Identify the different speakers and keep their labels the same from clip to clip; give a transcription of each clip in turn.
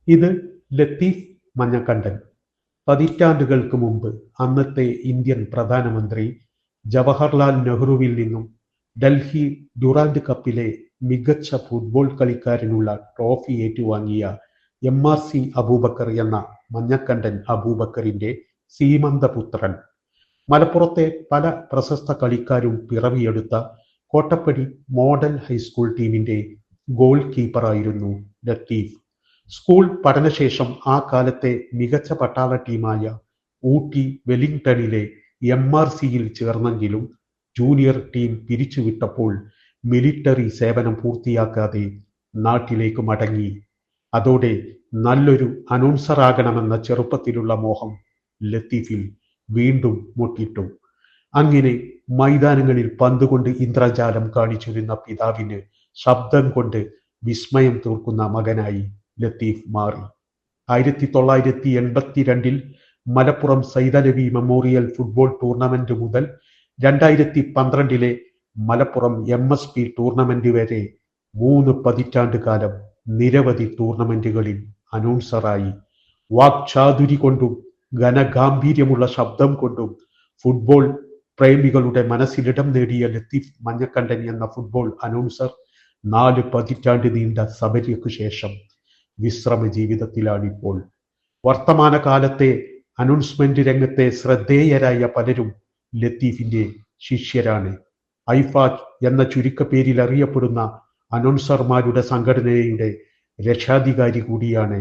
Speaker 1: ഇത് ലത്തീഫ് മഞ്ഞക്കണ്ടൻ. പതിറ്റാണ്ടുകൾക്ക് മുമ്പ് അന്നത്തെ ഇന്ത്യൻ പ്രധാനമന്ത്രി ജവഹർലാൽ നെഹ്റുവിൽ നിന്നും ഡൽഹി ഡുറാൻഡ് കപ്പിലെ മികച്ച ഫുട്ബോൾ കളിക്കാരനുള്ള ട്രോഫി ഏറ്റുവാങ്ങിയ MRC അബൂബക്കർ എന്ന മഞ്ഞക്കണ്ടൻ അബൂബക്കറിന്റെ സീമന്തപുത്രൻ. മലപ്പുറത്തെ പല പ്രശസ്ത കളിക്കാരും പിറവിയെടുത്ത കോട്ടപ്പടി മോഡൽ ഹൈസ്കൂൾ ടീമിന്റെ ഗോൾ കീപ്പറായിരുന്നു ലത്തീഫ്. സ്കൂൾ പഠനശേഷം ആ കാലത്തെ മികച്ച പട്ടാള ടീമായ ഊട്ടി വെല്ലിംഗ്ടണിലെ MRCയിൽ ചേർന്നെങ്കിലും ജൂനിയർ ടീം പിരിച്ചുവിട്ടപ്പോൾ മിലിറ്ററി സേവനം പൂർത്തിയാക്കാതെ നാട്ടിലേക്ക് മടങ്ങി. അതോടെ നല്ലൊരു അനൗൺസറാകണമെന്ന ചെറുപ്പത്തിലുള്ള മോഹം ലത്തീഫിൽ വീണ്ടും മുട്ടിട്ടു. അങ്ങനെ മൈതാനങ്ങളിൽ പന്തുകൊണ്ട് ഇന്ദ്രജാലം കാണിച്ചിരുന്ന പിതാവിന് ശബ്ദം കൊണ്ട് വിസ്മയം തീർക്കുന്ന മകനായി ലത്തീഫ് മാറി. 1982 Malappuram Saidalavi memorial football tournament മുതൽ 2012 മലപ്പുറം MSP ടൂർണമെന്റ് വരെ 3 പതിറ്റാണ്ട് കാലം നിരവധി ടൂർണമെന്റുകളിൽ അനൗൺസറായി. വാക്ചാതുരി കൊണ്ടും ഘനഗാംഭീര്യമുള്ള ശബ്ദം കൊണ്ടും ഫുട്ബോൾ പ്രേമികളുടെ മനസ്സിലിടം നേടിയ ലത്തീഫ് മഞ്ഞക്കണ്ടൻ എന്ന ഫുട്ബോൾ അനൗൺസർ 4 പതിറ്റാണ്ട് നീണ്ട സബരിക്ക് ശേഷം വിശ്രമ ജീവിതത്തിലാണിപ്പോൾ. വർത്തമാനകാലത്തെ അനൗൺസ്മെന്റ് രംഗത്തെ ശ്രദ്ധേയരായ പലരും ലത്തീഫിന്റെ ശിഷ്യരാണ്. ഐഫാജ് എന്ന ചുരുക്കപ്പേരിൽ അറിയപ്പെടുന്ന അനൗൺസർമാരുടെ സംഘടനയുടെ രക്ഷാധികാരി കൂടിയാണ്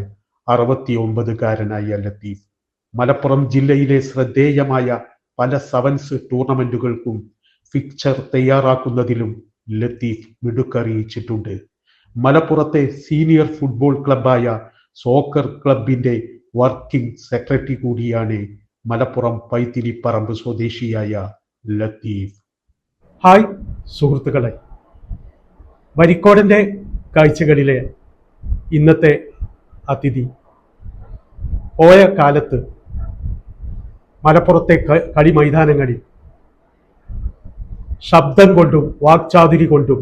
Speaker 1: 69-കാരനായ ലത്തീഫ്. മലപ്പുറം ജില്ലയിലെ ശ്രദ്ധേയമായ പല സെവൻസ് ടൂർണമെന്റുകൾക്കും ഫിക്ചർ തയ്യാറാക്കുന്നതിലും ലത്തീഫ് മിടുക്കറിയിച്ചിട്ടുണ്ട്. മലപ്പുറത്തെ സീനിയർ ഫുട്ബോൾ ക്ലബായ സോക്കർ ക്ലബിന്റെ വർക്കിംഗ് സെക്രട്ടറി കൂടിയാണ് മലപ്പുറം പൈത്തിരിപ്പറമ്പ് സ്വദേശിയായ ലത്തീഫ്. ഹായ് സുഹൃത്തുക്കളെ, വരിക്കോടന്റെ കാഴ്ചകളിലെ ഇന്നത്തെ അതിഥി പോയ കാലത്ത് മലപ്പുറത്തെ കളി മൈതാനങ്ങളിൽ ശബ്ദം കൊണ്ടും വാക്ചാതുരി കൊണ്ടും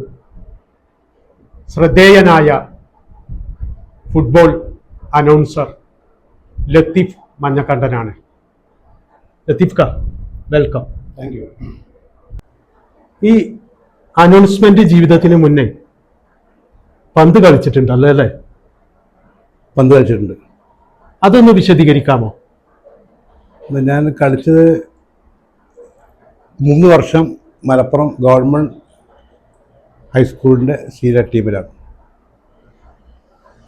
Speaker 1: ശ്രദ്ധേയനായ ഫുട്ബോൾ അനൗൺസർ ലത്തീഫ് മഞ്ഞക്കണ്ടനാണ്. ലത്തീഫ് ക വെൽക്കം.
Speaker 2: Thank you.
Speaker 1: ഈ അനൗൺസ്മെന്റ് ജീവിതത്തിന് മുന്നേ പന്ത് കളിച്ചിട്ടുണ്ടല്ലോ അല്ലേ?
Speaker 2: പന്ത് കളിച്ചിട്ടുണ്ട്.
Speaker 1: അതൊന്ന് വിശദീകരിക്കാമോ?
Speaker 2: ഞാൻ കളിച്ചത് 3 വർഷം മലപ്പുറം ഗവൺമെൻറ് ഹൈസ്കൂളിൻ്റെ സീനിയർ ടീമിലാണ്.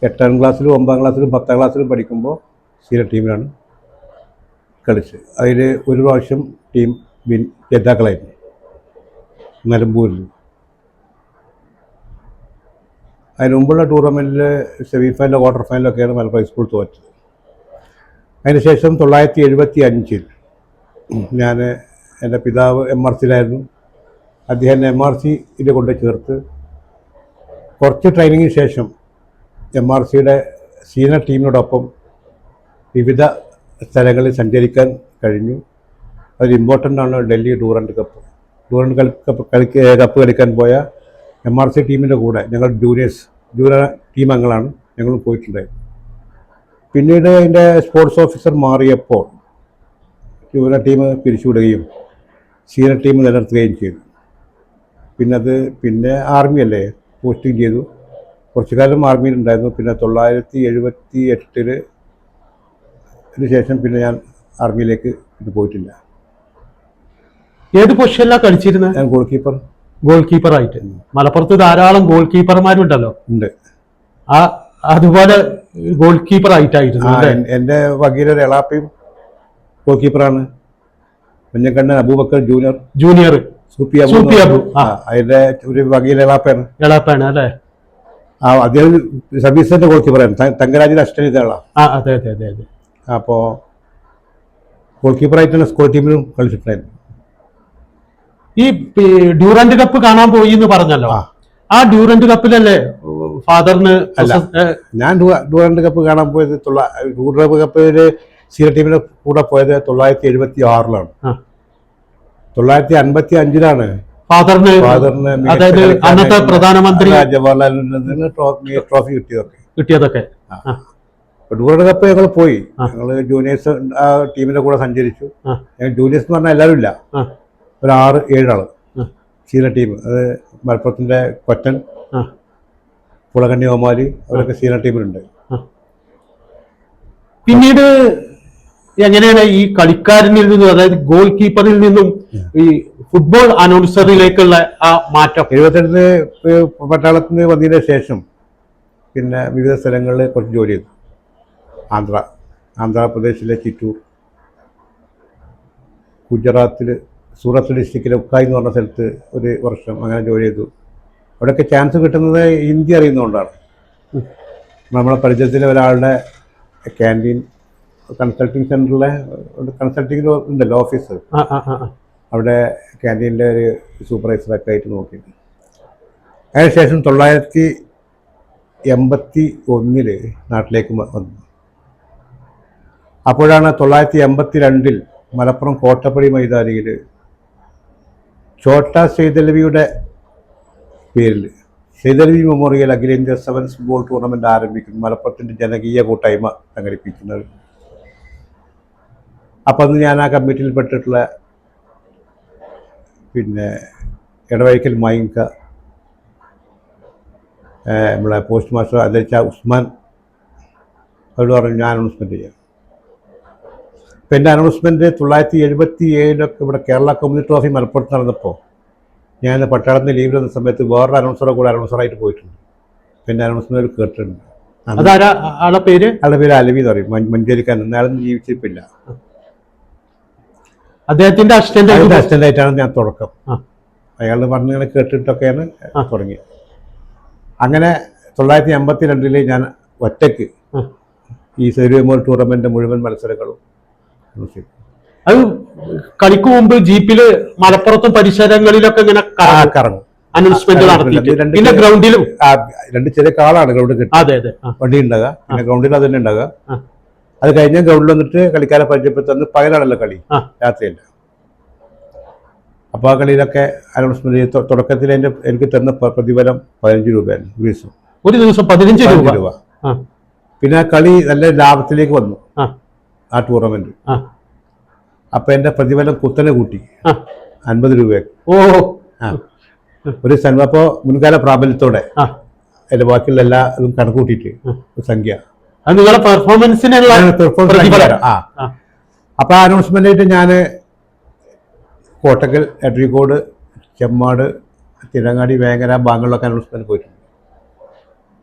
Speaker 2: 8ാം ക്ലാസ്സിലും 9ാം ക്ലാസ്സിലും 10ാം ക്ലാസ്സിലും പഠിക്കുമ്പോൾ സീനിയർ ടീമിലാണ് കളിച്ചത്. അതിൽ ഒരു പ്രാവശ്യം ടീം ജേതാക്കളായിരുന്നു നിലമ്പൂരിൽ. അതിന് മുമ്പുള്ള ടൂർണമെൻറ്റിൽ സെമി ഫൈനലോ ക്വാർട്ടർ ഫൈനലൊക്കെയാണ് മലപ്പുറം ഹൈസ്കൂൾ തോറ്റത്. അതിനുശേഷം 1975 ഞാൻ എൻ്റെ പിതാവ് MRCയിലായിരുന്നു. അദ്ദേഹം MRCയിൽ കൊണ്ട് ചേർത്ത് കുറച്ച് ട്രെയിനിങ്ങിന് ശേഷം MRCയുടെ സീനിയർ ടീമിനോടൊപ്പം വിവിധ സ്ഥലങ്ങളിൽ സഞ്ചരിക്കാൻ കഴിഞ്ഞു. അതിൽ ഇമ്പോർട്ടൻ്റ് ആണ് ഡൽഹി ഡൂറൻഡ് കപ്പ്. കപ്പ് കളിക്കാൻ പോയ MRC ടീമിൻ്റെ കൂടെ ഞങ്ങൾ ജൂനിയർ ടീം അംഗങ്ങളാണ് ഞങ്ങൾ പോയിട്ടുണ്ടായിരുന്നു. പിന്നീട് അതിൻ്റെ സ്പോർട്സ് ഓഫീസർ മാറിയപ്പോൾ ജൂനിയർ ടീം പിരിച്ചുവിടുകയും സീനിയർ ടീം നിലനിർത്തുകയും ചെയ്തു. പിന്നെ ആർമിയല്ലേ പോസ്റ്റിംഗ് ചെയ്തു. കുറച്ചു കാലം ആർമിയിലുണ്ടായിരുന്നു. പിന്നെ 1978 ശേഷം പിന്നെ ഞാൻ ആർമിയിലേക്ക് പോയിട്ടില്ല.
Speaker 1: ഏത് പൊസിഷനിലാണ് കളിച്ചിരുന്നത്?
Speaker 2: ഞാൻ
Speaker 1: ഗോൾ കീപ്പറായിട്ട്. മലപ്പുറത്ത് ധാരാളം ഗോൾ കീപ്പർമാരുണ്ടല്ലോ.
Speaker 2: ഉണ്ട്.
Speaker 1: അതുപോലെ ഗോൾ കീപ്പർ ആയിട്ടായിരുന്നു.
Speaker 2: എൻ്റെ വകീലൊരു എളാപ്പയും ഗോൾ കീപ്പറാണ്. മഞ്ഞക്കണ്ണൻ അബൂബക്കർ ജൂനിയർ സൂപ്പി അബു. അതിന്റെ ഒരു വകീൽ എളാപ്പാണ്
Speaker 1: അല്ലേ?
Speaker 2: അദ്ദേഹം സർവീസിന്റെ ഗോൾ കീപ്പറായിരുന്നു. തങ്കരാജിന്റെ അസിസ്റ്റന്റ് ഇതാണ്.
Speaker 1: അതെ അതെ അതെ അതെ.
Speaker 2: അപ്പോൾ ഗോൾ കീപ്പറായിട്ടാണ് സ്കൂൾ ടീമിലും കളിച്ചിട്ടുണ്ടായിരുന്നു.
Speaker 1: ഈ ഡ്യൂറന്റ് കപ്പ് കാണാൻ പോയി എന്ന് പറഞ്ഞല്ലോ. ആ ഡ്യൂറന്റ് കപ്പിലല്ലേ ഫാദറിന്?
Speaker 2: അല്ല, ഞാൻ ഡ്യൂറന്റ് കപ്പ് കാണാൻ പോയത് ഡ്യൂറന്റ് കപ്പില് സീനിയർ ടീമിന്റെ കൂടെ പോയത് 1976 1955 ഫാദറിന്
Speaker 1: അതായത് അന്നത്തെ പ്രധാനമന്ത്രി
Speaker 2: ജവഹർലാൽ നെഹ്റുവിന് ട്രോഫി കിട്ടിയതൊക്കെ. വേൾഡ് കപ്പ് ഞങ്ങൾ പോയി.
Speaker 1: ആ.
Speaker 2: ഞങ്ങൾ ജൂനിയേഴ്സ് ആ ടീമിന്റെ കൂടെ സഞ്ചരിച്ചു.
Speaker 1: ആ.
Speaker 2: ജൂനിയേഴ്സ് എന്ന് പറഞ്ഞാൽ എല്ലാവരും ഇല്ല,
Speaker 1: ആ.
Speaker 2: ഒരു 6-7 ആള്
Speaker 1: ആ.
Speaker 2: Senior team. അത് മലപ്പുറത്തിന്റെ കൊറ്റൻ,
Speaker 1: ആ.
Speaker 2: പുളകണ്ണി, ഓമാലി അവരൊക്കെ സീനിയർ ടീമിലുണ്ട്.
Speaker 1: പിന്നീട് എങ്ങനെയാണ് ഈ കളിക്കാരനിൽ നിന്നും, അതായത് ഗോൾ കീപ്പറിൽ നിന്നും ഈ ഫുട്ബോൾ അനൗൺസറിലേക്കുള്ള ആ മാറ്റം?
Speaker 2: 78 പട്ടാളത്തിൽ നിന്ന് വന്നതിന് ശേഷം പിന്നെ വിവിധ സ്ഥലങ്ങളിൽ കുറച്ച് ജോലി ചെയ്തു. ആന്ധ്രാപ്രദേശിലെ ചിറ്റൂർ, ഗുജറാത്തിൽ സൂറത്ത് ഡിസ്ട്രിക്റ്റിലെ ഉക്കായി എന്ന് പറഞ്ഞ സ്ഥലത്ത് ഒരു വർഷം അങ്ങനെ ജോലി ചെയ്തു. അവിടെയൊക്കെ ചാൻസ് കിട്ടുന്നത് ഹിന്ദി അറിയുന്നതുകൊണ്ടാണ്. നമ്മളെ പരിചയത്തിലെ ഒരാളുടെ ക്യാൻറ്റീൻ കൺസൾട്ടിങ് സെൻറ്ററിലെ കൺസൾട്ടിങ് ഉണ്ടല്ലോ ഓഫീസ്, അവിടെ ക്യാൻറ്റീനിലെ ഒരു സൂപ്പർവൈസറൊക്കെ ആയിട്ട് നോക്കി. അതിനുശേഷം 1981 നാട്ടിലേക്ക് വന്നു. അപ്പോഴാണ് 1982 മലപ്പുറം കോട്ടപ്പടി മൈതാനിയിൽ ഛോട്ടാ സൈദലവിയുടെ പേരിൽ സൈദലവി മെമ്മോറിയൽ അഖിലേന്ത്യാ സെവൻസ് ഫുട്ബോൾ ടൂർണമെൻറ്റ് ആരംഭിക്കുന്നു. മലപ്പുറത്തിൻ്റെ ജനകീയ കൂട്ടായ്മ സംഘടിപ്പിക്കുന്നത്. അപ്പം അന്ന് ഞാൻ ആ കമ്മിറ്റിയിൽപ്പെട്ടിട്ടുള്ള പിന്നെ ഇടവഴിക്കൽ മൈങ്ക, നമ്മളെ പോസ്റ്റ് മാസ്റ്റർ അധ്യക്ഷ ഉസ്മാൻ അവരോട് പറഞ്ഞു ഞാൻ അനൗൺസ്മെൻറ്റ് ചെയ്യാം. അപ്പം എൻ്റെ അനൗൺസ്മെൻറ്റ് 1977 ഇവിടെ കേരള കമ്മ്യൂണിറ്റി ട്രോഫി മലപ്പുറത്ത് നടന്നപ്പോൾ ഞാൻ പട്ടാളത്തിന് ലീവിൽ വന്ന സമയത്ത് വേറൊരു അനൗൺസറെ കൂടെ അനൗൺസറായിട്ട് പോയിട്ടുണ്ട്. പിന്നെ അനൗൺസ്മെൻറ്റ് കേട്ടിട്ടുണ്ട്.
Speaker 1: ആളുടെ പേര്
Speaker 2: അലവി എന്ന് പറയും, മഞ്ചേരിക്കാരൻ. അയാളൊന്നും ജീവിച്ചിട്ടില്ല.
Speaker 1: അദ്ദേഹത്തിന്റെ
Speaker 2: അസിസ്റ്റൻ്റായിട്ടാണ് ഞാൻ തുടക്കം. അയാൾ പറഞ്ഞിങ്ങനെ കേട്ടിട്ടൊക്കെയാണ് തുടങ്ങിയത്. അങ്ങനെ 1982 ഞാൻ ഒറ്റയ്ക്ക് ഈ സെറിയമോൾ ടൂർണമെന്റ് മുഴുവൻ മത്സരങ്ങളും
Speaker 1: അത് കളിക്ക് മുമ്പ് ജീപ്പില് മലപ്പുറത്തും പരിസരങ്ങളിലൊക്കെ ഇങ്ങനെ കറങ്ങും, അനൗൺസ്മെന്റ് നടത്തി. പിന്നെ ഗ്രൗണ്ടിലും
Speaker 2: 2 ചെറിയ കാളാണ് ഗ്രൗണ്ടിൽ കിട്ടുക, വണ്ടി ഉണ്ടാകുക. പിന്നെ ഗ്രൗണ്ടിൽ അത് തന്നെ ഉണ്ടാകുക. അത് കഴിഞ്ഞ ഗ്രൗണ്ടിൽ വന്നിട്ട് കളിക്കാരെ പരിചയപ്പെടുത്തുന്നത് പകലാണല്ലോ കളി, രാത്രിയല്ല. അപ്പോൾ ആ കളിയിലൊക്കെ അനൗൺസ്മെന്റ് തുടക്കത്തിൽ എനിക്ക് തന്ന പ്രതിഫലം 15 രൂപയാണ്
Speaker 1: ഒരു ദിവസം 15 രൂപ.
Speaker 2: പിന്നെ ആ കളി നല്ല ലാഭത്തിലേക്ക് വന്നു, ആ ടൂർണമെന്റ്. അപ്പൊ എന്റെ പ്രതിഫലം കുത്തനെ കൂട്ടി 50 രൂപയൊക്കെ. ഒരു സംഖ്യ അപ്പോൾ മുൻകാല പ്രാബല്യത്തോടെ അതിന്റെ ബാക്കിയുള്ള എല്ലാ ഇതും കണക്ക് കൂട്ടിയിട്ട് ഒരു സംഖ്യ
Speaker 1: നിങ്ങളുടെ പെർഫോമൻസിനുള്ള.
Speaker 2: അപ്പൊ ആ അനൗൺസ്മെന്റ് ആയിട്ട് ഞാൻ കോട്ടക്കൽ, എടരിക്കോട്, ചെമ്മാട്, തിരങ്ങാടി, വേങ്ങര ഭാഗങ്ങളിലൊക്കെ അനൗൺസ്മെന്റ് പോയിട്ടുണ്ട്.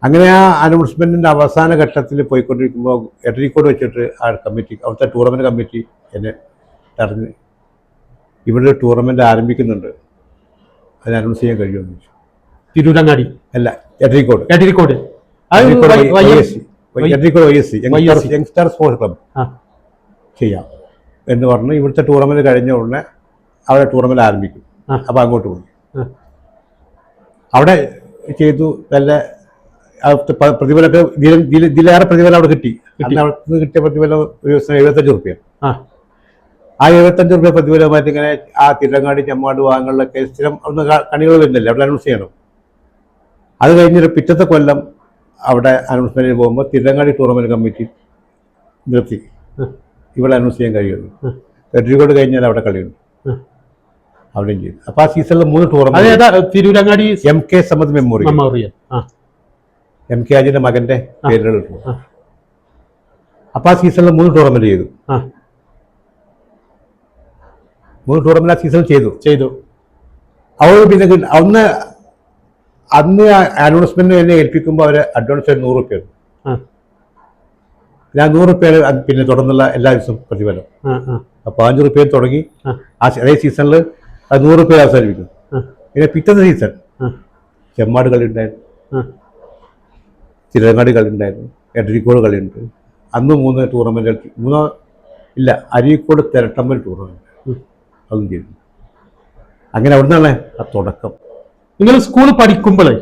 Speaker 2: അങ്ങനെ ആ അനൗൺസ്മെന്റിന്റെ അവസാന ഘട്ടത്തിൽ പോയിക്കൊണ്ടിരിക്കുമ്പോൾ എടരിക്കോട് വെച്ചിട്ട് ആ കമ്മിറ്റി, അവിടുത്തെ ടൂർണമെന്റ് കമ്മിറ്റി എന്നെ അറിഞ്ഞ് ഇവിടെ ടൂർണമെന്റ് ആരംഭിക്കുന്നുണ്ട്, അത് അനൗൺസ് ചെയ്യാൻ കഴിയുമെന്ന് ചോദിച്ചു.
Speaker 1: തിരൂരങ്ങാടി
Speaker 2: അല്ല, Edarikode
Speaker 1: Edarikode
Speaker 2: YSC youngster sports club ചെയ്യാം എന്ന് പറഞ്ഞ് ഇവിടുത്തെ ടൂർണമെന്റ് കഴിഞ്ഞ ഉടനെ അവിടെ ടൂർണമെന്റ് ആരംഭിക്കും. അപ്പൊ അങ്ങോട്ട് പോയി അവിടെ ചെയ്തു. നല്ല പ്രതിഫലമൊക്കെ ഇതിലേറെ പ്രതിഫലം അവിടെ കിട്ടി. അന്ന് അവിടെ നിന്ന് കിട്ടിയ പ്രതിഫലം ഒരു ദിവസം 75 റുപ്യ. ആ 75 റുപ്യ പ്രതിഫലമായിട്ട് ഇങ്ങനെ ആ തിരങ്ങാടി, ചെമ്മാട് ഭാഗങ്ങളിലൊക്കെ സ്ഥിരം അവിടുന്ന് കണികൾ വരുന്നില്ല, അവിടെ അനൗൺസ് ചെയ്യണം. അത് കഴിഞ്ഞൊരു പിറ്റത്തെ കൊല്ലം അവിടെ അനൗൺസ്മെന്റിന് പോകുമ്പോൾ തിരങ്ങാടി ടൂർണമെന്റ് കമ്മിറ്റി നിർത്തി, ഇവിടെ അനൗൺസ് ചെയ്യാൻ കഴിയുള്ളൂ. എടരിക്കോട് കഴിഞ്ഞാൽ അവിടെ കളിയുണ്ട്, അവിടെയും ചെയ്തു. അപ്പൊ ആ സീസണിൽ 3 tournament.
Speaker 1: Tirurangadi
Speaker 2: MK Samad memorial, MK ആജിന്റെ മകന്റെ പേരിലുള്ള. അപ്പൊ ആ സീസണിൽ 3 ടൂർണമെന്റ് ചെയ്തു. 3 ടൂർണമെന്റ് ആ സീസൺ ചെയ്തു. അവൾ പിന്നെ അന്ന് അനൗൺസ്മെന്റ് എന്നെ ഏൽപ്പിക്കുമ്പോൾ അവര് അഡ്വാൻസ് 100 റുപ്യ. ഞാൻ 100 റുപ്യ പിന്നെ തുടർന്നുള്ള എല്ലാ ദിവസവും പ്രതിഫലം. അപ്പൊ 5 റുപ്യ തുടങ്ങി. അതേ സീസണിൽ 100 റുപ്യ അവസാനിപ്പിക്കും. പിന്നെ പിറ്റത്തെ സീസൺ ചെമ്മാട് കളി ഉണ്ടായിരുന്നു, തിരങ്ങാടി കളി ഉണ്ടായിരുന്നു, എടരിക്കോട് കളിയുണ്ട്. അന്ന് 3 ടൂർണമെന്റ്, 3 ഇല്ല, അരീക്കോട് തിരട്ടമ്പൽ ടൂർണമെന്റ് അതും ചെയ്തു. അങ്ങനെ അവിടുന്നാണ് ആ തുടക്കം.
Speaker 1: നിങ്ങൾ സ്കൂൾ പഠിക്കുമ്പോഴേ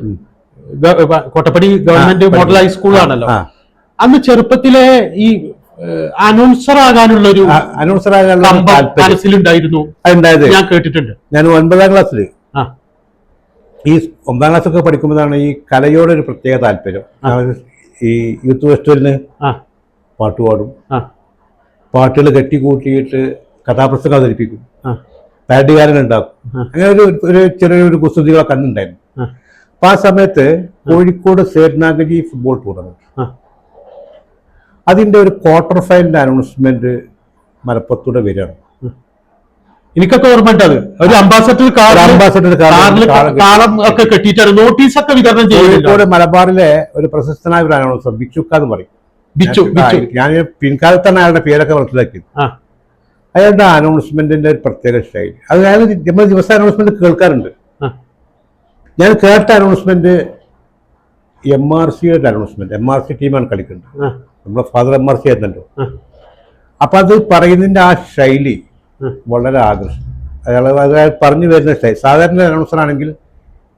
Speaker 1: കോട്ടപ്പടി ഗവൺമെന്റ് മോഡൽ ഹൈസ്കൂളാണല്ലോ, അന്ന് ചെറുപ്പത്തിലെ ഈ അനൗൺസർ ആകാനുള്ള ഒരു മനസ്സിലുണ്ടായിരുന്നു? ഞാൻ കേട്ടിട്ടുണ്ട്.
Speaker 2: ഞാൻ 9ാം ക്ലാസ്സിൽ, ഈ 9ാം ക്ലാസ്സൊക്കെ പഠിക്കുമ്പോഴാണ് ഈ കലയോടൊരു പ്രത്യേക താല്പര്യം. ഈ യൂത്ത് ഫെസ്റ്റിവലിന് പാട്ട് പാടും,
Speaker 1: ആ
Speaker 2: പാട്ടുകൾ കെട്ടിക്കൂട്ടിയിട്ട് കഥാപ്രസംഗം അവതരിപ്പിക്കും,
Speaker 1: ആ
Speaker 2: പാട്ടുകാരൻ ഉണ്ടാക്കും. അങ്ങനെ ഒരു ചെറിയൊരു കുസൃതികളൊക്കെ അന്നുണ്ടായിരുന്നു.
Speaker 1: ആ
Speaker 2: അപ്പൊ ആ സമയത്ത് കോഴിക്കോട് സേഠ്നാഗജി ഫുട്ബോൾ ടൂർണമെന്റ്,
Speaker 1: ആ
Speaker 2: അതിന്റെ ഒരു ക്വാർട്ടർ ഫൈനൽ അനൗൺസ്മെന്റ് മലപ്പുറത്തൂടെ വരികയാണ്.
Speaker 1: എനിക്കൊക്കെ ഓർമ്മയുണ്ട്. അത് ഒരു അംബാസഡർ കാളം ഒക്കെ കെട്ടിയിട്ടാണ് നോട്ടീസ് ഒക്കെ വിതരണം ചെയ്യുന്നത്.
Speaker 2: കോഴിക്കോട് മലബാറിലെ ഒരു പ്രശസ്തനായ ഒരു അനൗൺസർ ബിച്ചുക്ക എന്ന് പറയും. ഞാൻ പിൻകാലത്താണ് അയാളുടെ പേരൊക്കെ മനസ്സിലാക്കിയത്. അയാളുടെ അനൗൺസ്മെന്റിന്റെ ഒരു പ്രത്യേക ശൈലി, അത് അയാൾ നമ്മൾ ദിവസം അനൗൺസ്മെന്റ് കേൾക്കാറുണ്ട്. ഞാൻ കേട്ട അനൗൺസ്മെന്റ് MRC അനൗൺസ്മെന്റ്. MRC ടീമാണ് കളിക്കുന്നത്. നമ്മുടെ ഫാദർ MRC ആയിരുന്നല്ലോ. അപ്പൊ അത് പറയുന്നതിന്റെ ആ ശൈലി വളരെ ആകർഷണം. അയാൾ പറഞ്ഞു വരുന്ന ശൈലി, സാധാരണ അനൗൺസർ ആണെങ്കിൽ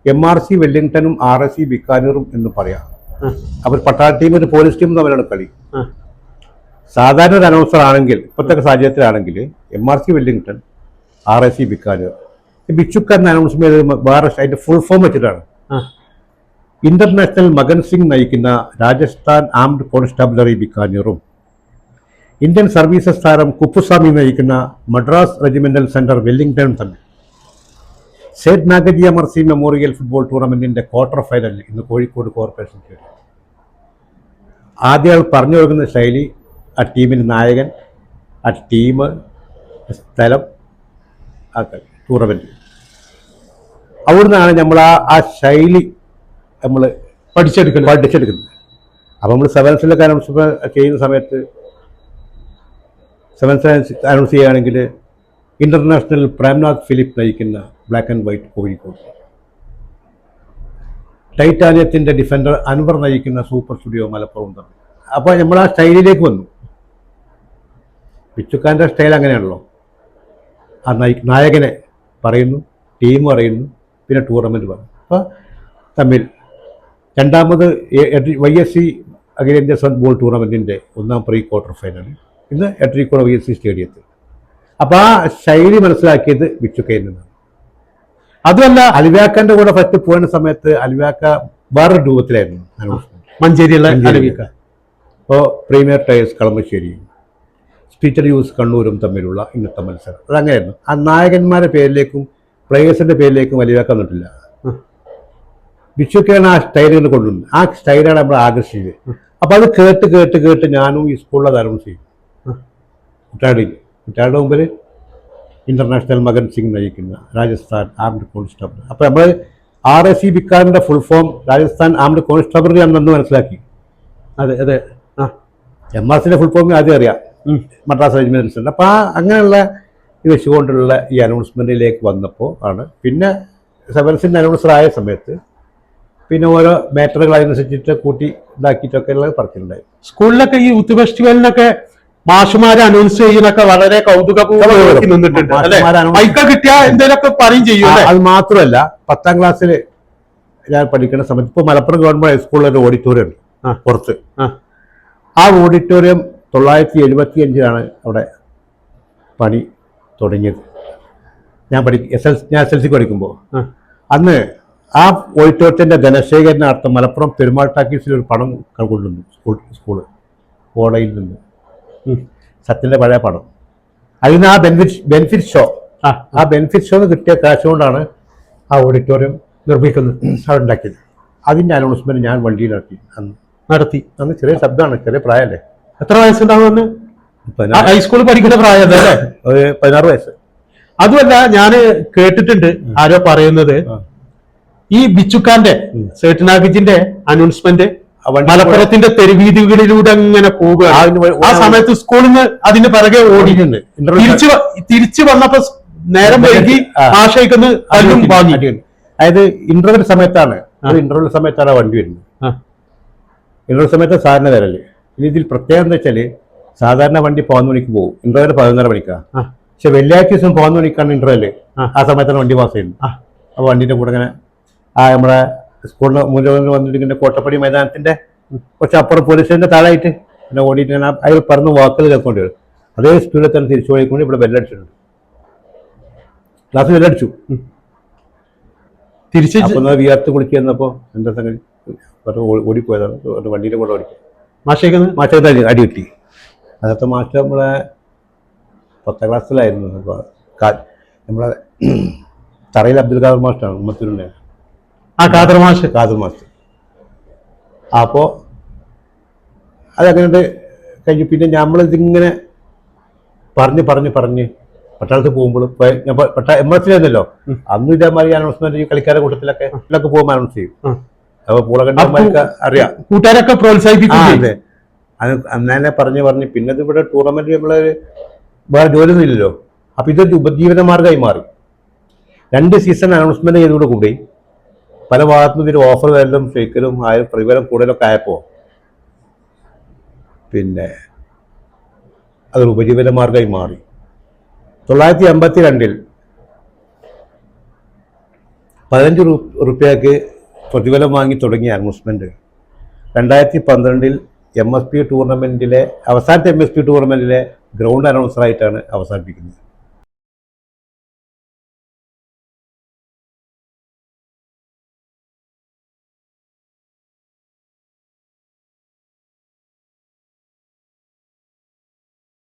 Speaker 2: MRC വെല്ലിംഗ്ടണും RSC ബിക്കാനൂറും എന്ന് പറയാം. അവർ പട്ടാള ടീം ഒരു പോലീസ് ടീം തമ്മിലാണ് കളി. സാധാരണ ഒരു അനൗൺസർ ആണെങ്കിൽ, ഇപ്പോഴത്തെ സാഹചര്യത്തിലാണെങ്കിൽ MRC വെല്ലിംഗ്ടൺ, RSC ബിക്കാനൂർ. ബിച്ചുക്ക എന്ന അനൗൺസ്മെന്റ് വേറെ അതിന്റെ ഫുൾ ഫോം വെച്ചിട്ടാണ്. ഇന്റർനാഷണൽ മകൻ സിംഗ് നയിക്കുന്ന രാജസ്ഥാൻ ആംഡ് കോൺസ്റ്റാബുലറി ബിക്കാനൂറും ഇന്ത്യൻ സർവീസസ് താരം കുപ്പുസ്വാമി നയിക്കുന്ന മദ്രാസ് റെജിമെന്റൽ സെന്റർ വെല്ലിംഗ്ടണും തമ്മിൽ സേഠ്നാഗജി അമർസി മെമ്മോറിയൽ ഫുട്ബോൾ ടൂർണമെന്റിന്റെ ക്വാർട്ടർ ഫൈനലിൽ ഇന്ന് കോഴിക്കോട് കോർപ്പറേഷൻ സ്റ്റേഡിയം. ആദ്യം പറഞ്ഞു കൊടുക്കുന്ന ശൈലി, ആ ടീമിന്റെ നായകൻ, ആ ടീം, സ്ഥലം, ആ ടൂർണമെന്റ്. അവിടുന്നാണ് നമ്മൾ ആ ശൈലി നമ്മൾ പഠിച്ചെടുക്കുന്നത്. അപ്പം നമ്മൾ സെവൻസിലൊക്കെ അനൗൺസ് ചെയ്യുന്ന സമയത്ത്, സെവൻസ് അനൗൺസ് ചെയ്യുകയാണെങ്കിൽ ഇന്റർനാഷണൽ പ്രേംനാഥ് ഫിലിപ്പ് നയിക്കുന്ന ബ്ലാക്ക് ആൻഡ് വൈറ്റ് കോഴിക്കോട്, ടൈറ്റാനിയത്തിന്റെ ഡിഫൻഡർ അൻവർ നയിക്കുന്ന സൂപ്പർ സ്റ്റുഡിയോ മലപ്പുറം തമ്മിൽ. അപ്പോൾ നമ്മൾ ആ സ്റ്റൈലിലേക്ക് വന്നു. പിച്ചുക്കാൻ്റെ സ്റ്റൈൽ അങ്ങനെയാണല്ലോ. ആ നായകനെ പറയുന്നു, ടീം പറയുന്നു, പിന്നെ ടൂർണമെന്റ് പറയും. അപ്പോൾ തമ്മിൽ രണ്ടാമത് YSC അഖിലേന്ത്യാ ഫുട്ബോൾ ടൂർണമെന്റിന്റെ ഒന്നാം പ്രീ ക്വാർട്ടർ ഫൈനൽ ഇന്ന് എട്ടരിക്കോട് YSC സ്റ്റേഡിയത്തിൽ. അപ്പൊ ആ ശൈലി മനസ്സിലാക്കിയത് ബിച്ചുക്കയിൽ നിന്നാണ്. അതുമല്ല, അലിവാക്കന്റെ കൂടെ ഫസ്റ്റ് പോയ സമയത്ത് അലിവാക്ക വേറൊരു രൂപത്തിലായിരുന്നു അനൗൺസ്മെന്റ്.
Speaker 1: മഞ്ചേരിയുള്ള അലിവാക്ക.
Speaker 2: ഇപ്പോൾ പ്രീമിയർ ടയേഴ്സ് കളമശ്ശേരിയും സ്പീച്ചർ യൂസ് കണ്ണൂരും തമ്മിലുള്ള ഇന്നത്തെ മത്സരം അതങ്ങനെയായിരുന്നു. ആ നായകന്മാരുടെ പേരിലേക്കും പ്ലേയേഴ്സിന്റെ പേരിലേക്കും അലിവാക്ക വന്നിട്ടില്ല. ബിച്ചുക്കയാണ് ആ സ്റ്റൈലുകൾ കൊണ്ടുവന്നത്. ആ സ്റ്റൈലാണ് നമ്മൾ ആകർഷിച്ചത്. അപ്പൊ അത് കേട്ട് കേട്ട് കേട്ട് ഞാനും ഈ സ്കൂളിലെ അനൗൺസ് ചെയ്യും. കുറ്റാടിയുടെ മുമ്പിൽ ഇന്റർനാഷണൽ മകൻ സിംഗ് നയിക്കുന്ന രാജസ്ഥാൻ ആംഡ് കോൺസ്റ്റാബിൾ. അപ്പൊ നമ്മൾ RSC ബിക്കാറിന്റെ full form Rajasthan armed constable ആണെന്ന് മനസ്സിലാക്കി.
Speaker 1: അതെ അതെ.
Speaker 2: MRCന്റെ ഫുൾ ഫോം ആദ്യം അറിയാം, മദ്രാസ് റെജിമെന്റൽ സെന്റർ. അപ്പൊ അങ്ങനെയുള്ള ഇത് വെച്ചുകൊണ്ടുള്ള ഈ അനൗൺസ്മെന്റിലേക്ക് വന്നപ്പോൾ ആണ് പിന്നെ സെവൻസിന്റെ അനൗൺസർ ആയ സമയത്ത് പിന്നെ ഓരോ മാറ്ററുകൾ അതിനനുസരിച്ചിട്ട് കൂട്ടി ഇതാക്കിയിട്ടൊക്കെ ഉള്ളത് പറഞ്ഞിട്ടുണ്ടായി.
Speaker 1: സ്കൂളിലൊക്കെ ഈ യൂത്ത് ഫെസ്റ്റിവലിനൊക്കെ മാഷുമാരെ അനൗൺസ് ചെയ്യുന്നൊക്കെ വളരെ കൗതുകപൂർവ്വം നിന്നിട്ടുണ്ട്. കിട്ടിയ എന്തെങ്കിലുമൊക്കെ പറയും ചെയ്യും.
Speaker 2: അത് മാത്രമല്ല, 10ാം ക്ലാസ്സിൽ ഞാൻ പഠിക്കുന്ന സമയത്ത് ഇപ്പോൾ മലപ്പുറം ഗവൺമെന്റ് ഹൈസ്കൂളിൽ ഒരു ഓഡിറ്റോറിയം ഉണ്ട് പുറത്ത്. ആ ഓഡിറ്റോറിയം 975 അവിടെ പണി തുടങ്ങിയത്. ഞാൻ SLC പഠിക്കുമ്പോൾ അന്ന് ആ ഓഡിറ്റോറിയത്തിന്റെ ധനശേഖരനാർത്ഥം മലപ്പുറം പെരുമാൾ ടാക്കീസിൽ ഒരു പണം കൊണ്ടുവന്നു സ്കൂള് ഓടയിൽ നിന്ന്. സത്യന്റെ പഴയ പണം. അതിന് ആ ബെനിഫിറ്റ് ഷോ, ആ ബെനിഫിറ്റ് ഷോ കിട്ടിയ കാശ് കൊണ്ടാണ് ആ ഓഡിറ്റോറിയം നിർമ്മിക്കുന്നത്, അവിടെ ഉണ്ടാക്കിയത്. അതിന്റെ അനൗൺസ്മെന്റ് ഞാൻ വണ്ടിയിൽ നടത്തി. അന്ന് ചെറിയ ശബ്ദമാണ്, ചെറിയ പ്രായമല്ലേ.
Speaker 1: എത്ര വയസ്സുണ്ടാവുമെന്ന്? ഹൈസ്കൂളിൽ പഠിക്കുന്ന പ്രായം അല്ലേ?
Speaker 2: 16 വയസ്സ്.
Speaker 1: അതുമല്ല, ഞാൻ കേട്ടിട്ടുണ്ട് ആരോ പറയുന്നത് ഈ ബിച്ചുക്കാന്റെ സേഠ്നാഗജിന്റെ അനൗൺസ്മെന്റ് മലപ്പുറത്തിന്റെ തെരുവീതികളിലൂടെ അങ്ങനെ പോവുകയാണ്. ആ സമയത്ത് സ്കൂളിൽ നിന്ന് അതിന് പിറകെ ഓടിയിട്ടുണ്ട്. തിരിച്ചു വന്നപ്പോ നേരം വൈകി ആശയിക്കുന്ന തല്ലും വാങ്ങി.
Speaker 2: അതായത് ഇന്റർവെൽ സമയത്താണ് വണ്ടി വരുന്നത്. ഇന്റർവെൽ സമയത്ത് സാധാരണ വരല്. ഇനി ഇതിൽ പ്രത്യേകം എന്താ വെച്ചാല്, സാധാരണ വണ്ടി 11 മണിക്ക് പോകും, ഇന്റർവെൽ 11:30 മണിക്കാണ്. പക്ഷെ വെള്ളിയാഴ്ച ദിവസം 11 മണിക്കാണ് ഇന്റർവെല്. ആ സമയത്താണ് വണ്ടി പാസ് ചെയ്യുന്നത്. അപ്പൊ വണ്ടിന്റെ കൂടെ ഇങ്ങനെ നമ്മുടെ സ്കൂളിന് മുന്നിൽ വന്നിട്ട് ഇങ്ങനെ കോട്ടപ്പടി മൈതാനത്തിന്റെ കുറച്ച് അപ്പുറം പോലീസ് സ്റ്റേഷന്റെ താഴായിട്ട് പിന്നെ ഓടിയിട്ട് ഇങ്ങനെ അയാൾ പറഞ്ഞ് വാക്കുകൾ കേൾക്കേണ്ടി വരും. അതേ സ്പീഡിൽ തന്നെ തിരിച്ചു പോയിക്കൊണ്ട് ഇവിടെ ബെല്ലടിച്ചിട്ടുണ്ട്. ക്ലാസ് ബെല്ലടിച്ചു. തിരിച്ച് വിയർത്ത് കുളിച്ച് ചെന്നപ്പോ എന്താ സംഗതി ഓടിപ്പോയതാണ്. വണ്ടിയുടെ കൂടെ ഓടിക്കും. മാഷേക്ക് അടി കിട്ടി. അന്നത്തെ മാസ്റ്റർ നമ്മളെ 10ാം ക്ലാസ്സിലായിരുന്നു. അപ്പോൾ നമ്മളെ തറയിൽ അബ്ദുൽ ഖാദർ മാസ്റ്ററാണ് ഉമ്മത്തൂരിൻ്റെ.
Speaker 1: ഖാദർ
Speaker 2: മാസ്റ്റർ. അപ്പോൾ അതങ്ങനെ കഴിഞ്ഞു. പിന്നെ നമ്മളിതിങ്ങനെ പറഞ്ഞ് പട്ടാളത്തിൽ പോകുമ്പോഴും ഞാൻ എംബസിലായിരുന്നല്ലോ അന്ന് ഇതേമാതിരി അനൗൺസ്മെന്റ് കളിക്കാരുടെ കൂട്ടത്തിലൊക്കെ പോകുമ്പോൾ അനൗൺസ് ചെയ്യും. അപ്പോൾ പൂളകണ്ടന്മാർക്ക് അറിയാം,
Speaker 1: കൂട്ടുകാരൊക്കെ പ്രോത്സാഹിപ്പിക്കും.
Speaker 2: അതെ, അന്നെ പറഞ്ഞ് പിന്നെ ഇതിവിടെ ടൂർണമെന്റ് നമ്മള് വേറെ ജോലിയൊന്നും ഇല്ലല്ലോ. അപ്പൊ ഇതൊരു ഉപജീവന മാർഗമായി മാറി. 2 സീസൺ അനൗൺസ്മെന്റ് ചെയ്തോടുകൂടി പല ഭാഗത്തുനിന്നും ഇതിന് ഓഫർ വരലും ഫേക്കലും പ്രതിഫലം കൂടുതലൊക്കെ ആയപ്പോ പിന്നെ അതൊരു ഉപജീവന മാർഗമായി മാറി. 1982 15 റുപ്യക്ക് പ്രതിഫലം വാങ്ങി തുടങ്ങിയ അനൗൺസ്മെന്റ് 2012 MSP ടൂർണമെന്റിലെ അവസാനത്തെ MSP ടൂർണമെന്റിലെ ഗ്രൗണ്ട് അനൗൺസറായിട്ടാണ് അവസാനിപ്പിക്കുന്നത്.